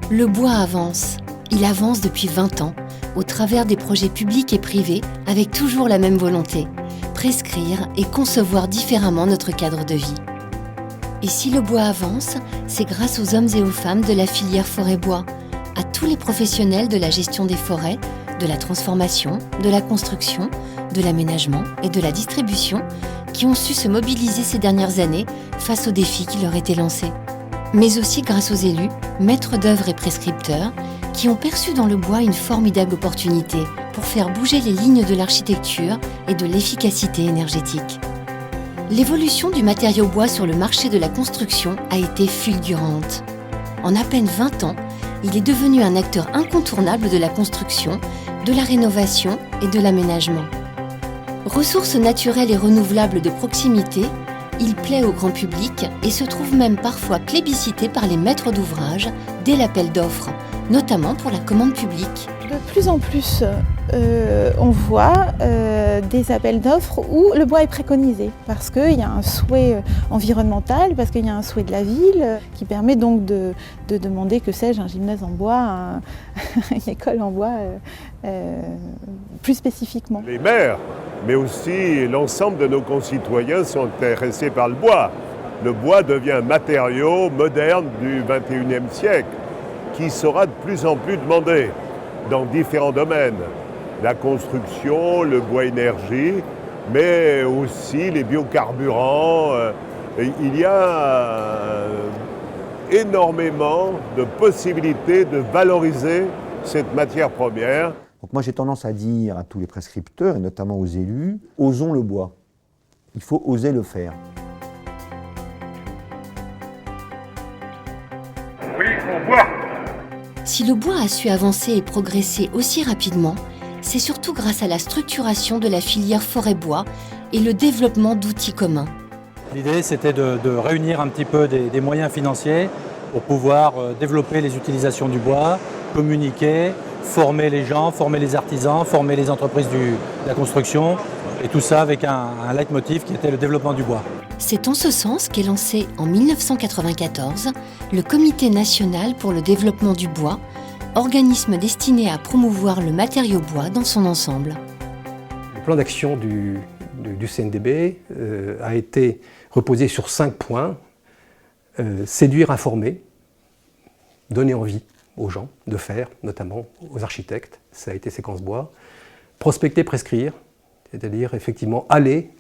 Le bois avance. Il avance depuis 20 ans, au travers des projets publics et privés, avec toujours la même volonté, prescrire et concevoir différemment notre cadre de vie. Et si le bois avance, c'est grâce aux hommes et aux femmes de la filière forêt-bois, à tous les professionnels de la gestion des forêts, de la transformation, de la construction, de l'aménagement et de la distribution, qui ont su se mobiliser ces dernières années face aux défis qui leur étaient lancés. Mais aussi grâce aux élus, maîtres d'œuvre et prescripteurs, qui ont perçu dans le bois une formidable opportunité pour faire bouger les lignes de l'architecture et de l'efficacité énergétique. L'évolution du matériau bois sur le marché de la construction a été fulgurante. En à peine 20 ans, il est devenu un acteur incontournable de la construction, de la rénovation et de l'aménagement. Ressource naturelle et renouvelable de proximité, il plaît au grand public et se trouve même parfois plébiscité par les maîtres d'ouvrage dès l'appel d'offres, notamment pour la commande publique. De plus en plus, on voit des appels d'offres où le bois est préconisé parce qu'il y a un souhait environnemental, parce qu'il y a un souhait de la ville qui permet donc de demander, que sais-je, un gymnase en bois, une école en bois plus spécifiquement. Les maires, mais aussi l'ensemble de nos concitoyens sont intéressés par le bois. Le bois devient un matériau moderne du XXIe siècle qui sera de plus en plus demandé dans différents domaines. La construction, le bois énergie, mais aussi les biocarburants. Il y a énormément de possibilités de valoriser cette matière première. Donc moi j'ai tendance à dire à tous les prescripteurs, et notamment aux élus, osons le bois. Il faut oser le faire. Oui, on boit. Si le bois a su avancer et progresser aussi rapidement, c'est surtout grâce à la structuration de la filière forêt-bois et le développement d'outils communs. L'idée, c'était de réunir un petit peu des moyens financiers pour pouvoir développer les utilisations du bois, communiquer, former les gens, former les artisans, former les entreprises de la construction, et tout ça avec un leitmotiv qui était le développement du bois. C'est en ce sens qu'est lancé en 1994 le Comité national pour le développement du bois, organisme destiné à promouvoir le matériau bois dans son ensemble. Le plan d'action du CNDB a été reposé sur 5 points. Séduire, informer, donner envie aux gens de faire, notamment aux architectes, ça a été séquence bois. Prospecter, prescrire, c'est-à-dire effectivement aller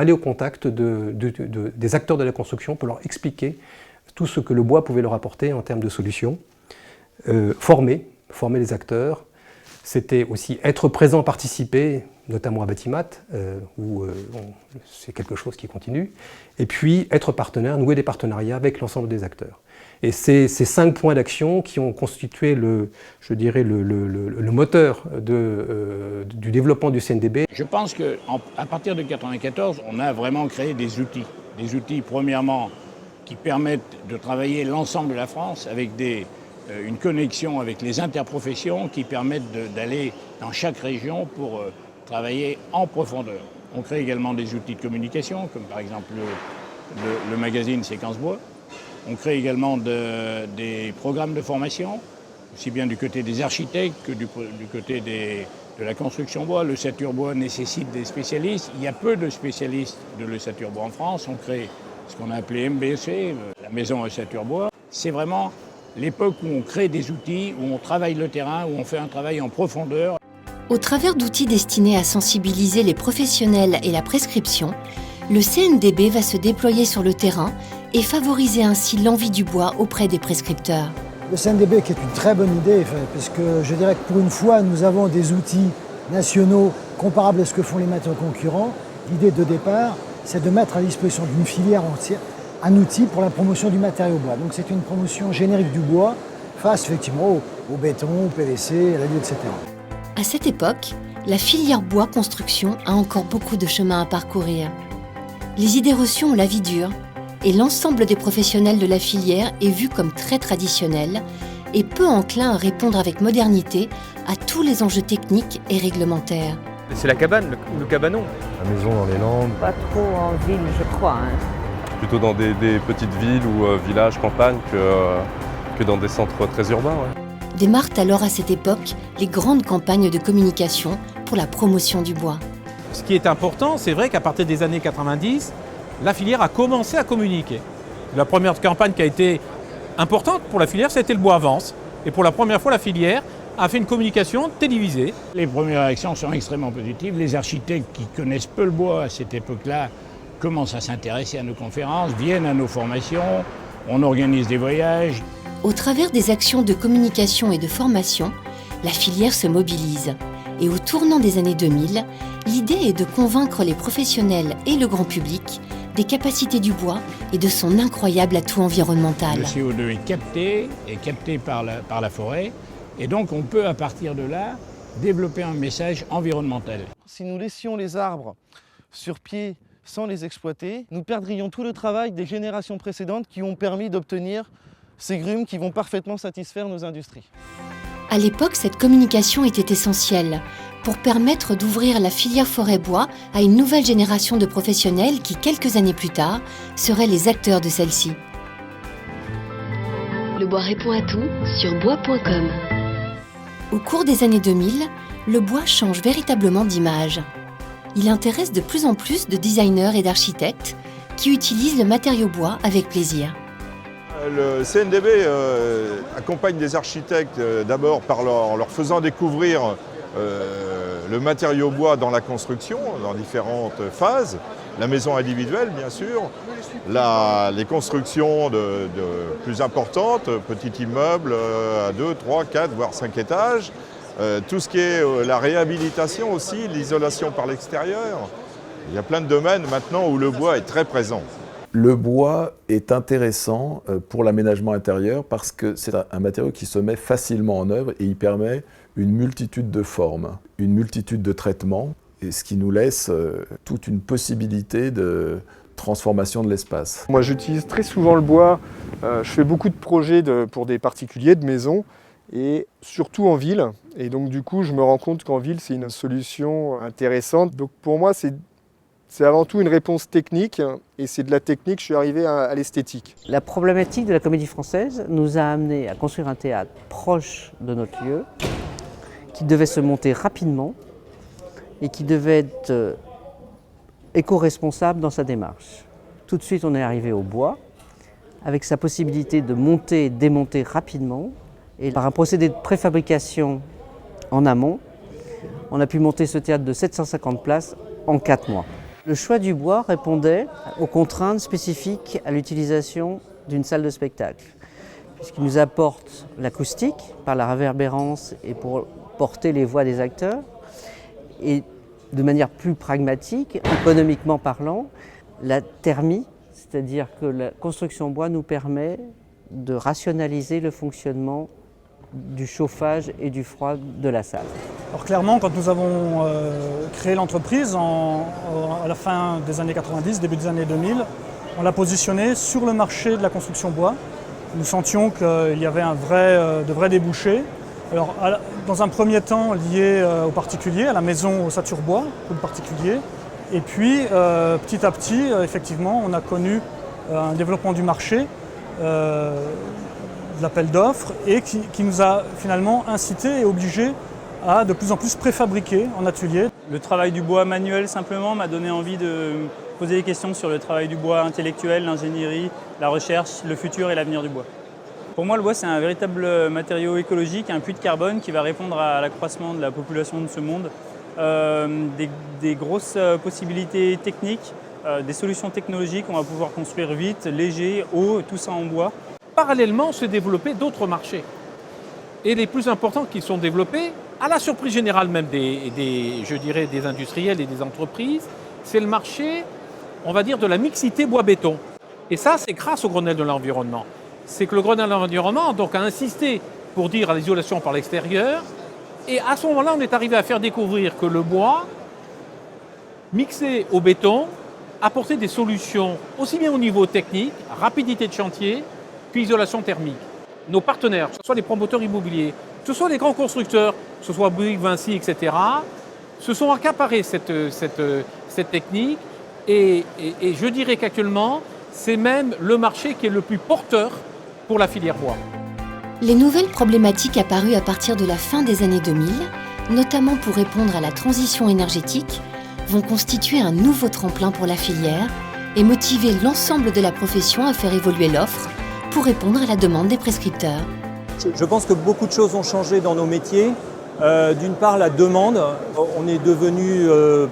au contact des acteurs de la construction pour leur expliquer tout ce que le bois pouvait leur apporter en termes de solutions. Former les acteurs, c'était aussi être présent, participer, notamment à Batimat, où c'est quelque chose qui continue, et puis être partenaire, nouer des partenariats avec l'ensemble des acteurs. Et c'est ces 5 points d'action qui ont constitué le moteur du développement du CNDB. Je pense qu'à partir de 1994, on a vraiment créé des outils premièrement qui permettent de travailler l'ensemble de la France avec une connexion avec les interprofessions qui permettent d'aller dans chaque région pour travailler en profondeur. On crée également des outils de communication, comme par exemple le magazine Séquence Bois. On crée également des programmes de formation, aussi bien du côté des architectes que du côté de la construction bois. Le Satur bois nécessite des spécialistes. Il y a peu de spécialistes de le Satur bois en France. On crée ce qu'on a appelé MBC, la maison Satur bois. C'est vraiment l'époque où on crée des outils, où on travaille le terrain, où on fait un travail en profondeur. Au travers d'outils destinés à sensibiliser les professionnels et la prescription, le CNDB va se déployer sur le terrain et favoriser ainsi l'envie du bois auprès des prescripteurs. Le CNDB qui est une très bonne idée, puisque je dirais que pour une fois, nous avons des outils nationaux comparables à ce que font les matériaux concurrents. L'idée de départ, c'est de mettre à disposition d'une filière entière un outil pour la promotion du matériau bois. Donc c'est une promotion générique du bois face effectivement au béton, au PVC, à l'alu, etc. À cette époque, la filière bois construction a encore beaucoup de chemin à parcourir. Les idées reçues ont la vie dure et l'ensemble des professionnels de la filière est vu comme très traditionnel et peu enclin à répondre avec modernité à tous les enjeux techniques et réglementaires. C'est la cabane, le cabanon. La maison dans les Landes. Pas trop en ville, je crois. Plutôt dans des petites villes ou villages, campagnes que dans des centres très urbains. Ouais. Démarrent alors à cette époque les grandes campagnes de communication pour la promotion du bois. Ce qui est important, c'est vrai qu'à partir des années 90, la filière a commencé à communiquer. La première campagne qui a été importante pour la filière, c'était le bois avance. Et pour la première fois, la filière a fait une communication télévisée. Les premières réactions sont extrêmement positives. Les architectes qui connaissent peu le bois à cette époque-là commencent à s'intéresser à nos conférences, viennent à nos formations, on organise des voyages. Au travers des actions de communication et de formation, la filière se mobilise. Et au tournant des années 2000, l'idée est de convaincre les professionnels et le grand public des capacités du bois et de son incroyable atout environnemental. Le CO2 est capté par la forêt, et donc on peut à partir de là développer un message environnemental. Si nous laissions les arbres sur pied sans les exploiter, nous perdrions tout le travail des générations précédentes qui ont permis d'obtenir ces grumes qui vont parfaitement satisfaire nos industries. À l'époque, cette communication était essentielle pour permettre d'ouvrir la filière forêt-bois à une nouvelle génération de professionnels qui, quelques années plus tard, seraient les acteurs de celle-ci. Le bois répond à tout sur bois.com. Au cours des années 2000, le bois change véritablement d'image. Il intéresse de plus en plus de designers et d'architectes qui utilisent le matériau bois avec plaisir. Le CNDB accompagne des architectes d'abord par leur faisant découvrir le matériau bois dans la construction, dans différentes phases, la maison individuelle bien sûr, les constructions de plus importantes, petits immeubles à 2, 3, 4, voire 5 étages, tout ce qui est la réhabilitation aussi, l'isolation par l'extérieur. Il y a plein de domaines maintenant où le bois est très présent. Le bois est intéressant pour l'aménagement intérieur parce que c'est un matériau qui se met facilement en œuvre et il permet une multitude de formes, une multitude de traitements, et ce qui nous laisse toute une possibilité de transformation de l'espace. Moi j'utilise très souvent le bois, je fais beaucoup de projets pour des particuliers, de maisons, et surtout en ville. Et donc du coup je me rends compte qu'en ville c'est une solution intéressante. Donc pour moi c'est avant tout une réponse technique, et c'est de la technique que je suis arrivé à l'esthétique. La problématique de la Comédie Française nous a amené à construire un théâtre proche de notre lieu, qui devait se monter rapidement et qui devait être éco-responsable dans sa démarche. Tout de suite on est arrivé au bois, avec sa possibilité de monter et démonter rapidement, et par un procédé de préfabrication en amont, on a pu monter ce théâtre de 750 places en 4 mois. Le choix du bois répondait aux contraintes spécifiques à l'utilisation d'une salle de spectacle, puisqu'il nous apporte l'acoustique par la réverbérance et pour porter les voix des acteurs, et de manière plus pragmatique, économiquement parlant, la thermie, c'est-à-dire que la construction bois nous permet de rationaliser le fonctionnement du chauffage et du froid de la salle. Alors clairement, quand nous avons créé l'entreprise à la fin des années 90, début des années 2000, on l'a positionnée sur le marché de la construction bois. Nous sentions qu'il y avait de vrais débouchés. Alors, dans un premier temps lié aux particuliers, à la maison au Saturbois, pour le particulier. Et puis, petit à petit, effectivement, on a connu un développement du marché, de l'appel d'offres, et qui nous a finalement incité et obligé à de plus en plus préfabriquer en atelier. Le travail du bois manuel simplement m'a donné envie de poser des questions sur le travail du bois intellectuel, l'ingénierie, la recherche, le futur et l'avenir du bois. Pour moi, le bois, c'est un véritable matériau écologique, un puits de carbone qui va répondre à l'accroissement de la population de ce monde. Des grosses possibilités techniques, des solutions technologiques, on va pouvoir construire vite, léger, haut, tout ça en bois. Parallèlement, se développer d'autres marchés. Et les plus importants qui sont développés, à la surprise générale même des industriels et des entreprises, c'est le marché, on va dire, de la mixité bois-béton. Et ça, c'est grâce au Grenelle de l'environnement. C'est que le Grenelle de l'environnement donc, a insisté pour dire à l'isolation par l'extérieur. Et à ce moment-là, on est arrivé à faire découvrir que le bois, mixé au béton, apportait des solutions aussi bien au niveau technique, rapidité de chantier, qu'isolation thermique. Nos partenaires, que ce soit les promoteurs immobiliers, que ce soit les grands constructeurs, que ce soit Bouygues, Vinci, etc., se sont accaparés cette technique. Et je dirais qu'actuellement, c'est même le marché qui est le plus porteur pour la filière bois. Les nouvelles problématiques apparues à partir de la fin des années 2000, notamment pour répondre à la transition énergétique, vont constituer un nouveau tremplin pour la filière et motiver l'ensemble de la profession à faire évoluer l'offre pour répondre à la demande des prescripteurs. Je pense que beaucoup de choses ont changé dans nos métiers. D'une part, la demande. On est devenu,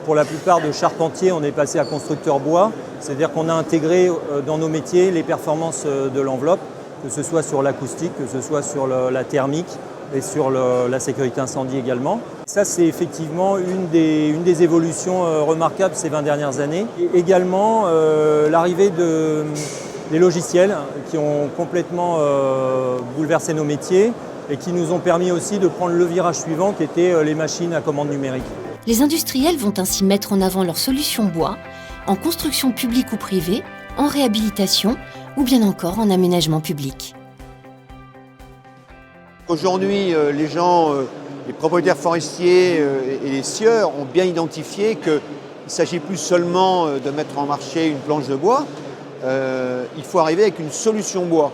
pour la plupart de charpentiers, on est passé à constructeur bois. C'est-à-dire qu'on a intégré dans nos métiers les performances de l'enveloppe, que ce soit sur l'acoustique, que ce soit sur la thermique et sur la sécurité incendie également. Ça, c'est effectivement une des évolutions remarquables ces 20 dernières années. Et également, l'arrivée des logiciels qui ont complètement bouleversé nos métiers et qui nous ont permis aussi de prendre le virage suivant qui était les machines à commande numérique. Les industriels vont ainsi mettre en avant leurs solutions bois en construction publique ou privée, en réhabilitation ou bien encore en aménagement public. Aujourd'hui, les gens, les propriétaires forestiers et les sieurs ont bien identifié qu'il ne s'agit plus seulement de mettre en marché une planche de bois, il faut arriver avec une solution bois.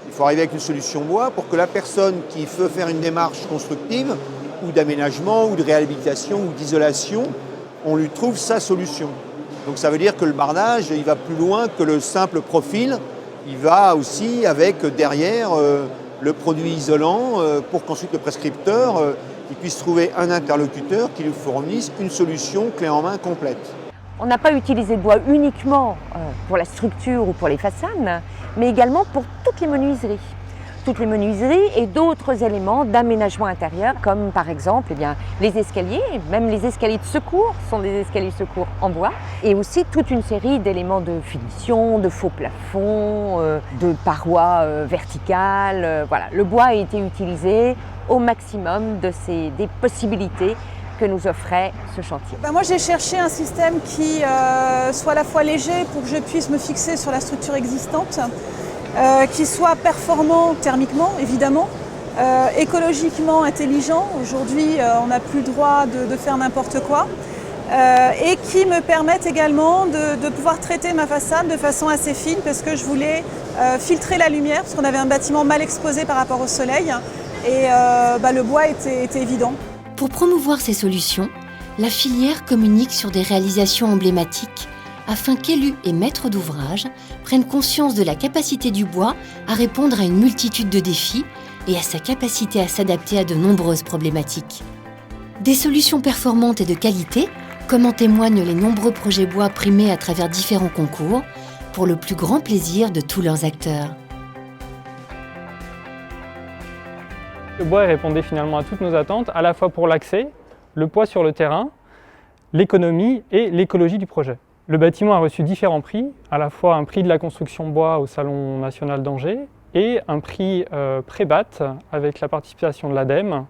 Il faut arriver avec une solution bois pour que la personne qui veut faire une démarche constructive ou d'aménagement ou de réhabilitation ou d'isolation, on lui trouve sa solution. Donc ça veut dire que le bardage, il va plus loin que le simple profil, il va aussi avec derrière le produit isolant pour qu'ensuite le prescripteur il puisse trouver un interlocuteur qui lui fournisse une solution clé en main complète. On n'a pas utilisé le bois uniquement pour la structure ou pour les façades, mais également pour toutes les menuiseries. Toutes les menuiseries et d'autres éléments d'aménagement intérieur, comme par exemple les escaliers, même les escaliers de secours sont des escaliers de secours en bois, et aussi toute une série d'éléments de finition, de faux plafonds, de parois verticales. Voilà. Le bois a été utilisé au maximum des possibilités que nous offrait ce chantier. Moi j'ai cherché un système qui soit à la fois léger pour que je puisse me fixer sur la structure existante, qui soit performant thermiquement évidemment, écologiquement intelligent. Aujourd'hui on n'a plus le droit de faire n'importe quoi, et qui me permette également de pouvoir traiter ma façade de façon assez fine parce que je voulais filtrer la lumière parce qu'on avait un bâtiment mal exposé par rapport au soleil et le bois était évident. Pour promouvoir ces solutions, la filière communique sur des réalisations emblématiques afin qu'élus et maîtres d'ouvrage prennent conscience de la capacité du bois à répondre à une multitude de défis et à sa capacité à s'adapter à de nombreuses problématiques. Des solutions performantes et de qualité, comme en témoignent les nombreux projets bois primés à travers différents concours, pour le plus grand plaisir de tous leurs acteurs. Le bois répondait finalement à toutes nos attentes, à la fois pour l'accès, le poids sur le terrain, l'économie et l'écologie du projet. Le bâtiment a reçu différents prix, à la fois un prix de la construction bois au Salon national d'Angers et un prix Prébat avec la participation de l'ADEME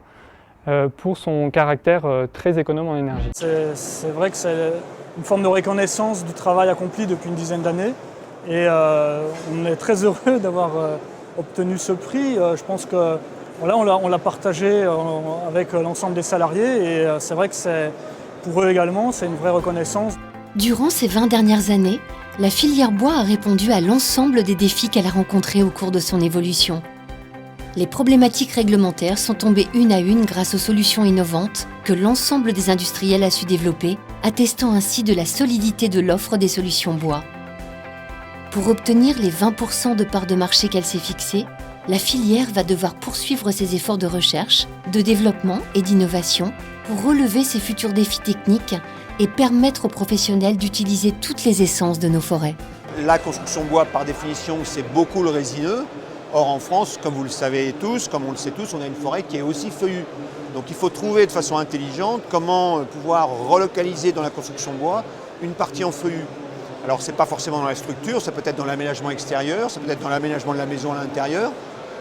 pour son caractère très économe en énergie. C'est vrai que c'est une forme de reconnaissance du travail accompli depuis une dizaine d'années et on est très heureux d'avoir obtenu ce prix. Je pense que voilà, on l'a partagé avec l'ensemble des salariés et c'est vrai que pour eux également, c'est une vraie reconnaissance. Durant ces 20 dernières années, la filière bois a répondu à l'ensemble des défis qu'elle a rencontrés au cours de son évolution. Les problématiques réglementaires sont tombées une à une grâce aux solutions innovantes que l'ensemble des industriels a su développer, attestant ainsi de la solidité de l'offre des solutions bois. Pour obtenir les 20% de part de marché qu'elle s'est fixée, la filière va devoir poursuivre ses efforts de recherche, de développement et d'innovation pour relever ses futurs défis techniques et permettre aux professionnels d'utiliser toutes les essences de nos forêts. La construction bois, par définition, c'est beaucoup le résineux. Or, en France, comme vous le savez tous, comme on le sait tous, on a une forêt qui est aussi feuillue. Donc il faut trouver de façon intelligente comment pouvoir relocaliser dans la construction bois une partie en feuillu. Alors ce n'est pas forcément dans la structure, ça peut être dans l'aménagement extérieur, ça peut être dans l'aménagement de la maison à l'intérieur.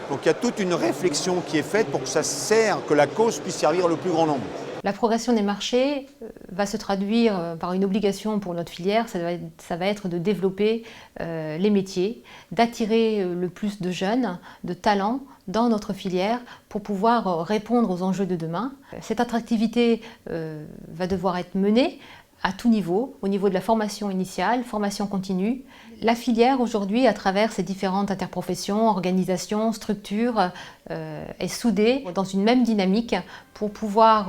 Donc il y a toute une réflexion qui est faite pour que ça serve, que la cause puisse servir le plus grand nombre. La progression des marchés va se traduire par une obligation pour notre filière, ça va être de développer les métiers, d'attirer le plus de jeunes, de talents dans notre filière pour pouvoir répondre aux enjeux de demain. Cette attractivité va devoir être menée à tout niveau, au niveau de la formation initiale, formation continue. La filière aujourd'hui, à travers ces différentes interprofessions, organisations, structures, est soudée dans une même dynamique pour pouvoir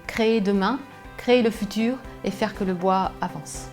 créer demain, créer le futur et faire que le bois avance.